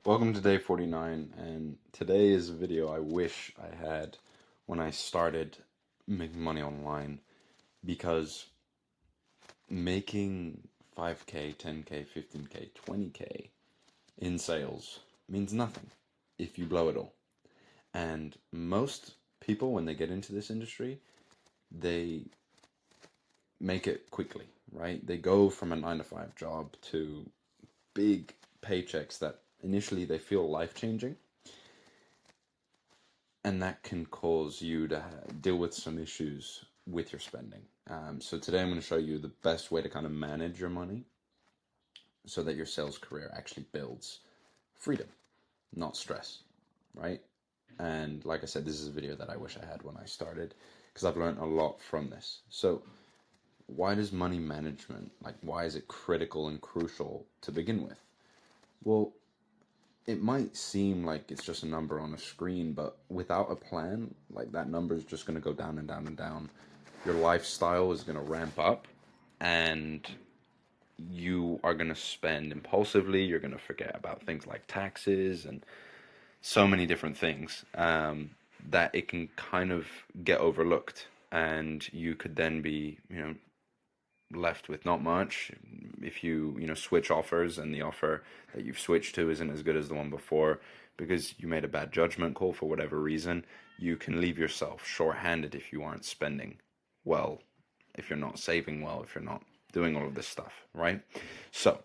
Welcome to day 49, and today is a video I wish I had when I started making money online because making 5K, 10K, 15K, 20K in sales means nothing if you blow it all. And most people, when they get into this industry, they make it quickly, right? They go from a 9 to 5 job to big paychecks that initially they feel life changing, and that can cause you to deal with some issues with your spending. So today I'm going to show you the best way to kind of manage your money so that your sales career actually builds freedom, not stress, right? And like I said, this is a video that I wish I had when I started because I've learned a lot from this. So why does money management, like why is it critical and crucial to begin with? Well, it might seem like it's just a number on a screen, but without a plan, like that number is just going to go down and down and down. Your lifestyle is going to ramp up, and you are going to spend impulsively. You're going to forget about things like taxes and so many different things that it can kind of get overlooked. And you could then be, left with not much if you switch offers and the offer that you've switched to isn't as good as the one before because you made a bad judgment call for whatever reason. You can leave yourself short-handed if you aren't spending well, if you're not saving well, if you're not doing all of this stuff, right? So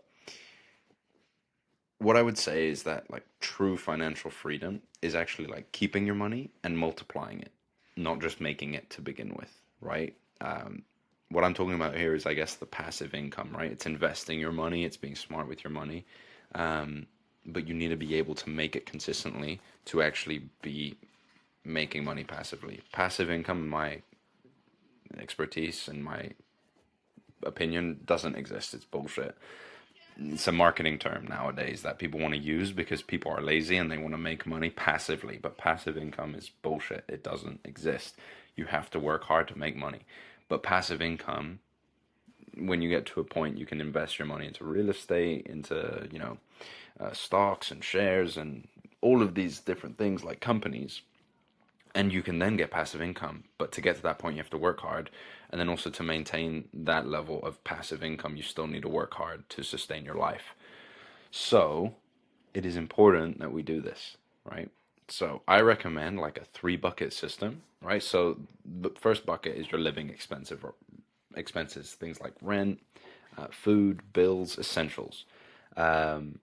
what I would say is that like true financial freedom is actually like keeping your money and multiplying it, not just making it to begin with, right? What I'm talking about here is, I guess, the passive income, right? It's investing your money, it's being smart with your money, but you need to be able to make it consistently to actually be making money passively. Passive income, in my expertise and my opinion, doesn't exist. It's bullshit. It's a marketing term nowadays that people want to use because people are lazy and they want to make money passively. But passive income is bullshit. It doesn't exist. You have to work hard to make money. But passive income, when you get to a point, you can invest your money into real estate, into stocks and shares and all of these different things like companies, and you can then get passive income. But to get to that point, you have to work hard, and then also to maintain that level of passive income, you still need to work hard to sustain your life. So it is important that we do this, right? So I recommend like a three bucket system, right? So the first bucket is your living expenses, things like rent, food, bills, essentials. Um,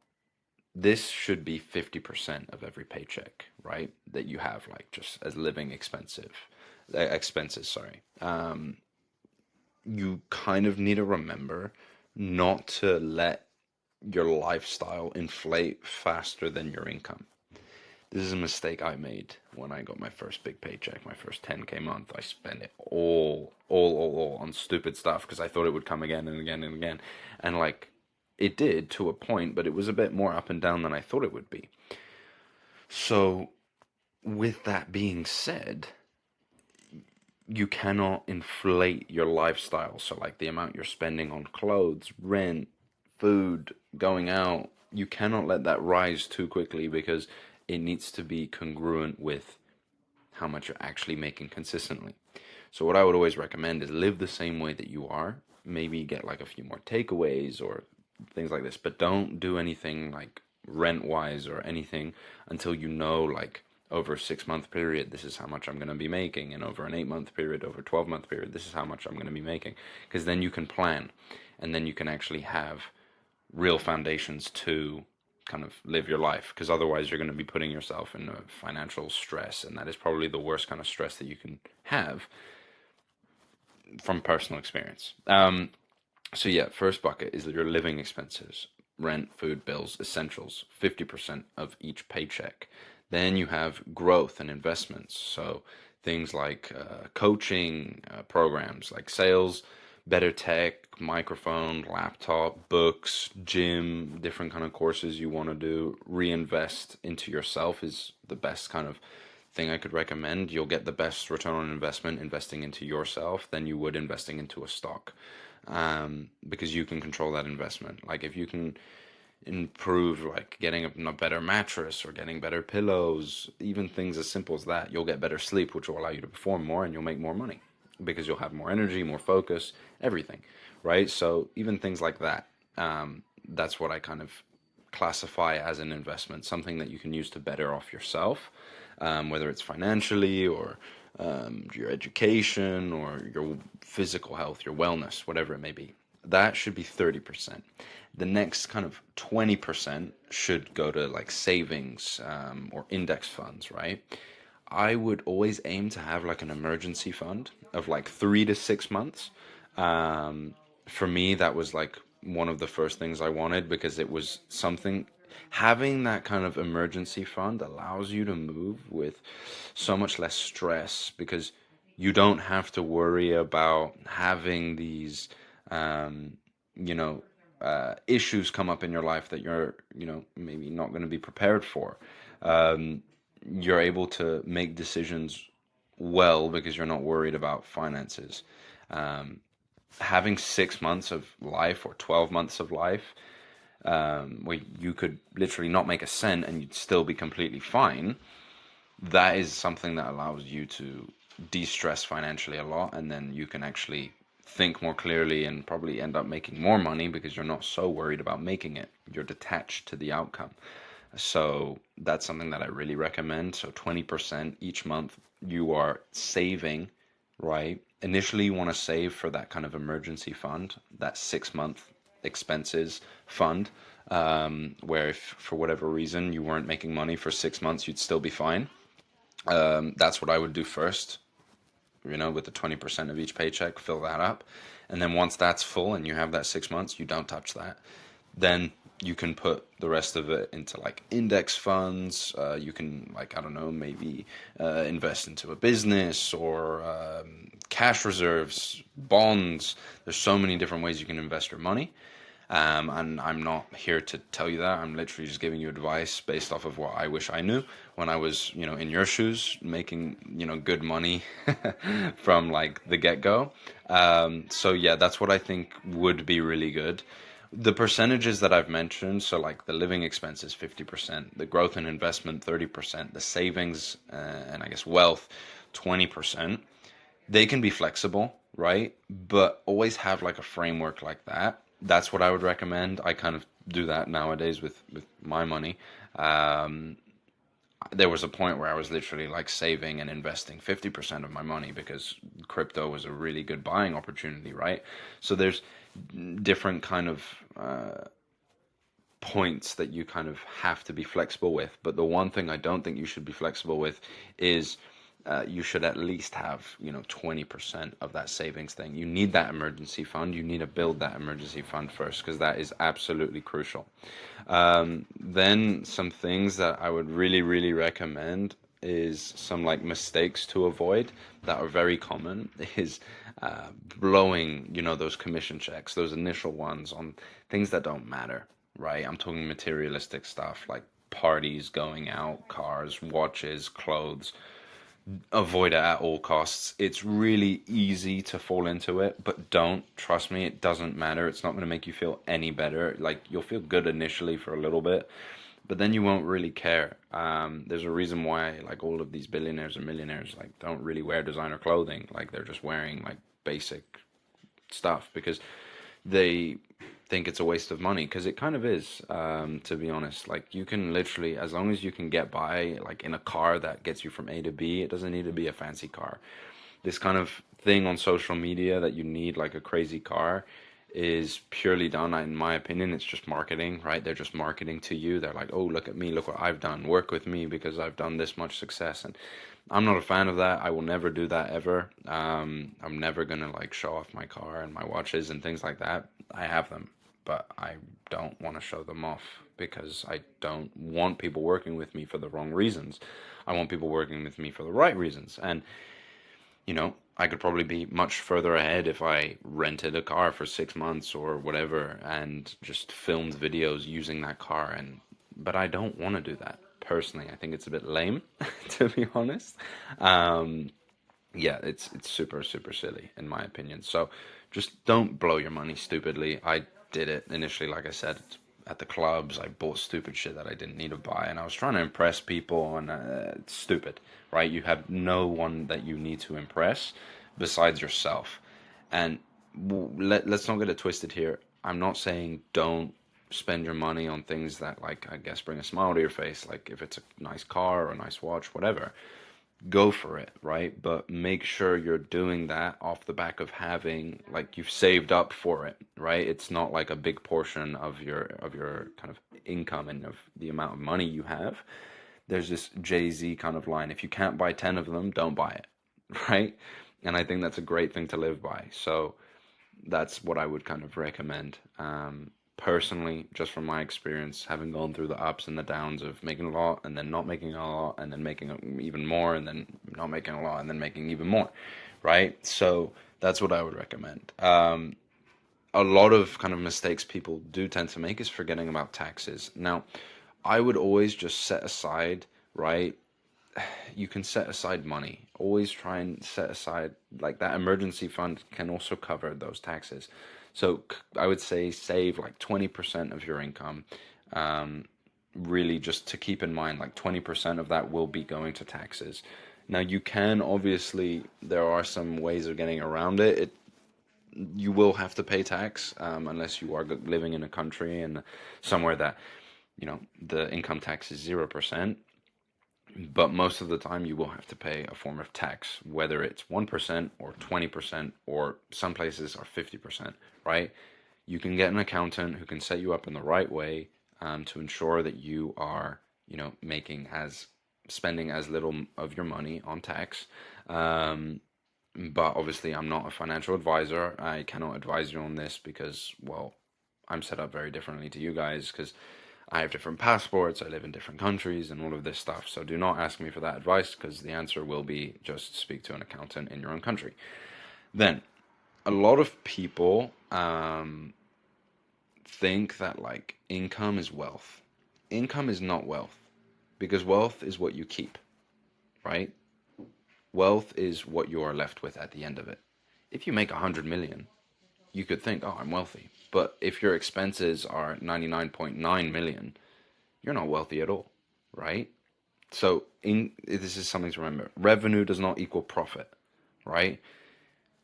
this should be 50% of every paycheck, right? That you have like just as living expenses, sorry. You kind of need to remember not to let your lifestyle inflate faster than your income. This is a mistake I made when I got my first big paycheck, my first 10K month. I spent it all on stupid stuff because I thought it would come again and again and again. And like it did to a point, but it was a bit more up and down than I thought it would be. So, with that being said, you cannot inflate your lifestyle. So, like the amount you're spending on clothes, rent, food, going out, you cannot let that rise too quickly because it needs to be congruent with how much you're actually making consistently. So, what I would always recommend is live the same way that you are. Maybe get like a few more takeaways or things like this, but don't do anything like rent wise or anything until you know, like, over a 6 month period, this is how much I'm going to be making, and over an 8 month period, over a 12 month period, this is how much I'm going to be making. Because then you can plan, and then you can actually have real foundations to kind of live your life. Because otherwise, you're going to be putting yourself in a financial stress, and that is probably the worst kind of stress that you can have from personal experience. So yeah, first bucket is your living expenses, rent, food, bills, essentials, 50% of each paycheck. Then you have growth and investments. So things like coaching programs, like sales, better tech, microphone, laptop, books, gym, different kind of courses you want to do. Reinvest into yourself is the best kind of thing I could recommend. You'll get the best return on investment investing into yourself than you would investing into a stock, because you can control that investment. Like if you can improve, like getting a better mattress or getting better pillows, even things as simple as that. You'll get better sleep, which will allow you to perform more, and you'll make more money because you'll have more energy, more focus, everything, right? So even things like that, that's what I kind of classify as an investment, something that you can use to better off yourself, whether it's financially or your education or your physical health, your wellness, whatever it may be. That should be 30%. The next kind of 20% should go to like savings or index funds, right? I would always aim to have like an emergency fund of like 3 to 6 months. Um, for me, that was like one of the first things I wanted because it was something. Having that kind of emergency fund allows you to move with so much less stress because you don't have to worry about having these, um, you know, issues come up in your life that you're, maybe not going to be prepared for. Um, you're able to make decisions well because you're not worried about finances. Um, Having 6 months of life or 12 months of life, where you could literally not make a cent and you'd still be completely fine, that is something that allows you to de-stress financially a lot, and then you can actually think more clearly and probably end up making more money because you're not so worried about making it. You're detached to the outcome. So that's something that I really recommend. So 20% each month you are saving, right? Initially, you want to save for that kind of emergency fund, that 6 month expenses fund, where if for whatever reason you weren't making money for 6 months, you'd still be fine. That's what I would do first, with the 20% of each paycheck, fill that up. And then once that's full and you have that 6 months, you don't touch that. Then you can put the rest of it into like index funds. You can, like, I don't know, maybe invest into a business or cash reserves, bonds. There's so many different ways you can invest your money. And I'm not here to tell you that. I'm literally just giving you advice based off of what I wish I knew when I was, in your shoes, making, good money from like the get-go. So yeah, that's what I think would be really good. The percentages that I've mentioned, so like the living expenses 50%, the growth and investment 30%, the savings and I guess wealth 20%, they can be flexible, right? But always have like a framework like that. That's what I would recommend. I kind of do that nowadays with my money. Um, there was a point where I was literally like saving and investing 50% of my money because crypto was a really good buying opportunity, right? So there's different kind of points that you kind of have to be flexible with. But the one thing I don't think you should be flexible with is you should at least have 20% of that savings thing. You need that emergency fund. You need to build that emergency fund first because that is absolutely crucial. Then some things that I would really, really recommend is some like mistakes to avoid that are very common is blowing, those commission checks, those initial ones on things that don't matter, right? I'm talking materialistic stuff like parties, going out, cars, watches, clothes. Avoid it at all costs. It's really easy to fall into it, but don't. Trust me, it doesn't matter. It's not going to make you feel any better. Like, you'll feel good initially for a little bit, but then you won't really care. There's a reason why, like, all of these billionaires and millionaires, like, don't really wear designer clothing. Like, they're just wearing, like, basic stuff because they think it's a waste of money because it kind of is, to be honest. Like, you can literally, as long as you can get by like in a car that gets you from A to B, it doesn't need to be a fancy car. This kind of thing on social media that you need like a crazy car is purely done, in my opinion. It's just marketing, right? They're just marketing to you. They're like, oh, look at me, look what I've done, work with me because I've done this much success. And I'm not a fan of that. I will never do that ever. I'm never gonna like show off my car and my watches and things like that. I have them, but I don't want to show them off because I don't want people working with me for the wrong reasons. I want people working with me for the right reasons. And I could probably be much further ahead if I rented a car for 6 months or whatever and just filmed videos using that car. But I don't want to do that personally. I think it's a bit lame, to be honest. Um, yeah, it's super, super silly in my opinion. So just don't blow your money stupidly. I did it initially, like I said, at the clubs. I bought stupid shit that I didn't need to buy, and I was trying to impress people, and it's stupid, right? You have no one that you need to impress besides yourself. And let's not get it twisted here. I'm not saying don't spend your money on things that, like, I guess, bring a smile to your face, like if it's a nice car or a nice watch, whatever. Go for it, right? But make sure you're doing that off the back of having, like, you've saved up for it, right? It's not like a big portion of your kind of income and of the amount of money you have. There's this Jay-Z kind of line: if you can't buy 10 of them, don't buy it, right? And I think that's a great thing to live by. So that's what I would kind of recommend. Personally, just from my experience, having gone through the ups and the downs of making a lot and then not making a lot and then making even more and then not making a lot and then making even more, right? So that's what I would recommend. A lot of kind of mistakes people do tend to make is forgetting about taxes. Now, I would always just set aside, right? You can set aside money. Always try and set aside, like, that emergency fund can also cover those taxes. So I would say save like 20% of your income. Um, Really, just to keep in mind, like 20% of that will be going to taxes. Now, you can obviously, there are some ways of getting around it. You will have to pay tax, unless you are living in a country and somewhere that, the income tax is 0%. But most of the time, you will have to pay a form of tax, whether it's 1% or 20%, or some places are 50%, right? You can get an accountant who can set you up in the right way, to ensure that you are, spending as little of your money on tax. Um, but obviously, I'm not a financial advisor. I cannot advise you on this because, well, I'm set up very differently to you guys because I have different passports, I live in different countries, and all of this stuff. So do not ask me for that advice because the answer will be just speak to an accountant in your own country. Then, a lot of people think that, like, income is wealth. Income is not wealth because wealth is what you keep, right? Wealth is what you are left with at the end of it. If you make 100 million, you could think, oh, I'm wealthy. But if your expenses are 99.9 million, you're not wealthy at all, right? So this is something to remember. Revenue does not equal profit, right?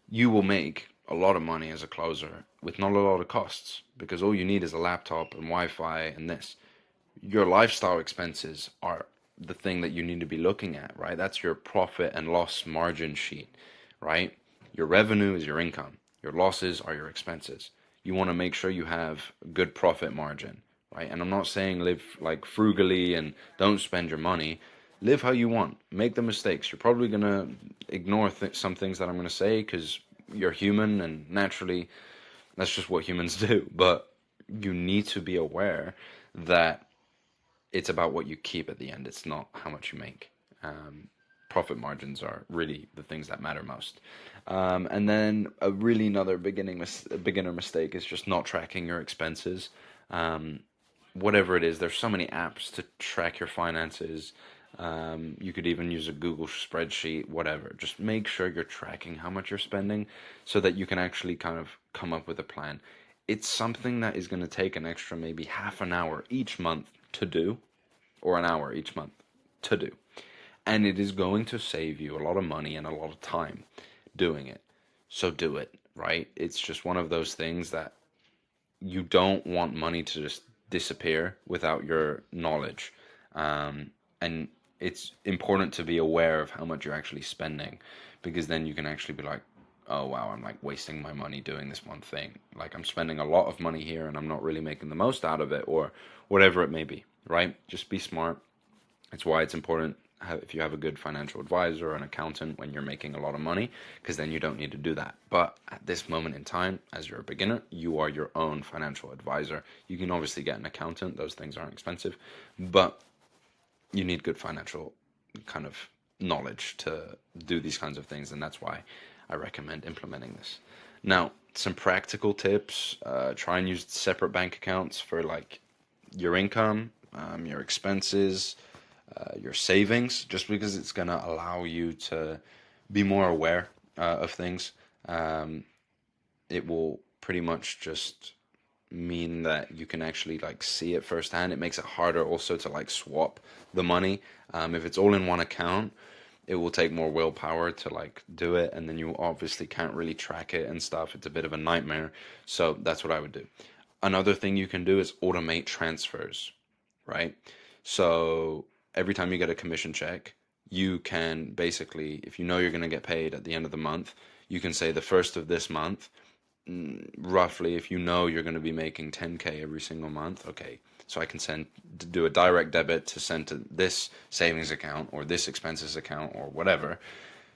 You will make a lot of money as a closer with not a lot of costs because all you need is a laptop and Wi-Fi and this. Your lifestyle expenses are the thing that you need to be looking at, right? That's your profit and loss margin sheet, right? Your revenue is your income. Your losses are your expenses. You want to make sure you have a good profit margin, right? And I'm not saying live like frugally and don't spend your money. Live how you want. Make the mistakes. You're probably going to ignore some things that I'm going to say because you're human and naturally that's just what humans do. But you need to be aware that it's about what you keep at the end. It's not how much you make. Profit margins are really the things that matter most. And then another beginner mistake is just not tracking your expenses. Um, Whatever it is, there's so many apps to track your finances. You could even use a Google spreadsheet, whatever. Just make sure you're tracking how much you're spending so that you can actually kind of come up with a plan. It's something that is going to take an extra maybe half an hour each month to do, or an hour each month to do. And it is going to save you a lot of money and a lot of time doing it. So do it, right? It's just one of those things that you don't want money to just disappear without your knowledge. And it's important to be aware of how much you're actually spending because then you can actually be like, oh wow, I'm like wasting my money doing this one thing. Like I'm spending a lot of money here and I'm not really making the most out of it or whatever it may be, right? Just be smart. It's why it's important if you have a good financial advisor or an accountant when you're making a lot of money, because then you don't need to do that. But at this moment in time, as you're a beginner, you are your own financial advisor. You can obviously get an accountant, those things aren't expensive, but you need good financial kind of knowledge to do these kinds of things, and that's why I recommend implementing this. Now, some practical tips: try and use separate bank accounts for like your income, your expenses, your savings, just because it's going to allow you to be more aware of things. Um, it will pretty much just mean that you can actually like see it firsthand. It makes it harder also to like swap the money. If it's all in one account, it will take more willpower to like do it, and then you obviously can't really track it and stuff. It's a bit of a nightmare. So that's what I would do. Another thing you can do is automate transfers, right? So every time you get a commission check, you can basically, if you know you're going to get paid at the end of the month, you can say the first of this month, roughly, if you know you're going to be making 10K every single month, okay, so I can do a direct debit to send to this savings account or this expenses account or whatever,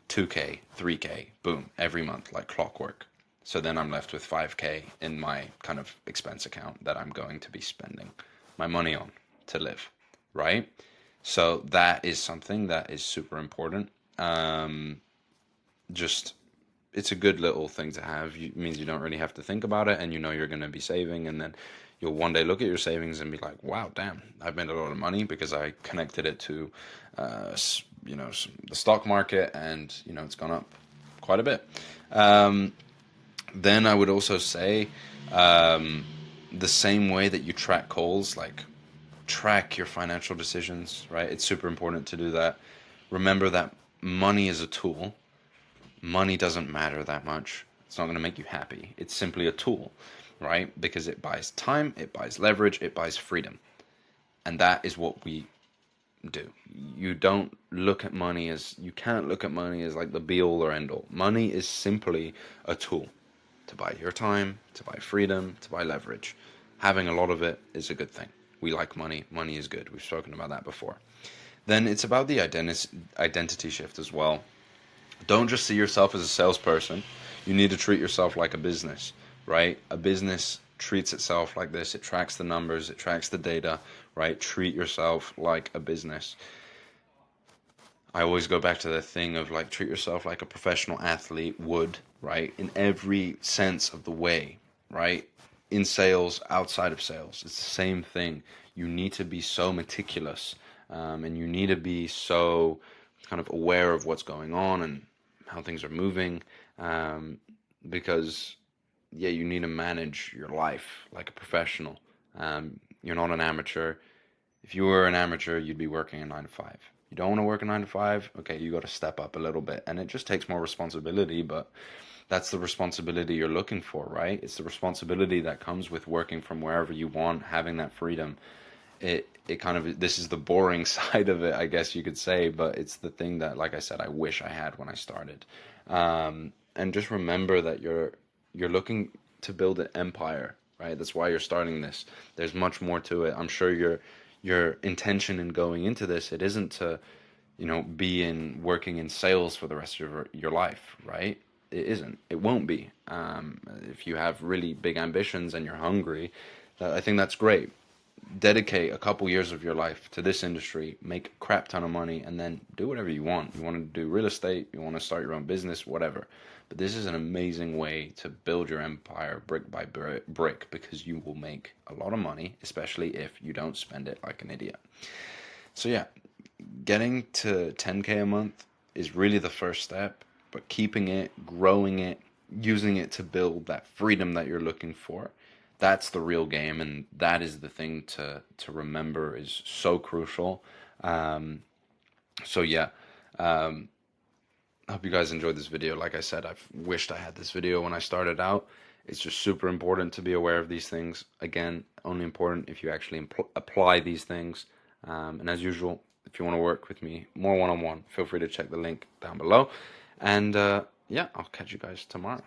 2K, 3K, boom, every month, like clockwork. So then I'm left with 5K in my kind of expense account that I'm going to be spending my money on to live, right? So that is something that is super important. Just it's a good little thing to have. It means you don't really have to think about it, and you know you're going to be saving, and then you'll one day look at your savings and be like, "Wow, damn, I've made a lot of money because I connected it to, the stock market, and it's gone up quite a bit." Then I would also say, the same way that you track calls, like track your financial decisions, right? It's super important to do that. Remember that money is a tool. Money doesn't matter that much. It's not going to make you happy. It's simply a tool, right? Because it buys time, it buys leverage, it buys freedom. And that is what we do. You can't look at money as like the be all or end all. Money is simply a tool to buy your time, to buy freedom, to buy leverage. Having a lot of it is a good thing. We like money. Money is good. We've spoken about that before. Then it's about the identity shift as well. Don't just see yourself as a salesperson. You need to treat yourself like a business, right? A business treats itself like this. It tracks the numbers, it tracks the data, right? Treat yourself like a business. I always go back to the thing of like treat yourself like a professional athlete would, right? In every sense of the way, right? In sales, outside of sales, it's the same thing. You need to be so meticulous, and you need to be so kind of aware of what's going on and how things are moving, because yeah, you need to manage your life like a professional. You're not an amateur. If you were an amateur, you'd be working a 9 to 5. You don't want to work a 9 to 5, okay, you got to step up a little bit, and it just takes more responsibility, but that's the responsibility you're looking for, right? It's the responsibility that comes with working from wherever you want, having that freedom. It kind of, this is the boring side of it, I guess you could say, but it's the thing that, like I said, I wish I had when I started. And just remember that you're looking to build an empire, right? That's why you're starting this. There's much more to it. I'm sure your intention in going into this, it isn't to, be working in sales for the rest of your life, right? It isn't. It won't be. If you have really big ambitions and you're hungry, I think that's great. Dedicate a couple years of your life to this industry, make a crap ton of money, and then do whatever you want. You want to do real estate, you want to start your own business, whatever. But this is an amazing way to build your empire brick by brick, because you will make a lot of money, especially if you don't spend it like an idiot. So yeah, getting to 10K a month is really the first step, but keeping it, growing it, using it to build that freedom that you're looking for, that's the real game, and that is the thing to remember is so crucial. So yeah, I hope you guys enjoyed this video. Like I said, I've wished I had this video when I started out. It's just super important to be aware of these things. Again, only important if you actually apply these things. And as usual, if you want to work with me more one-on-one, feel free to check the link down below. And yeah, I'll catch you guys tomorrow.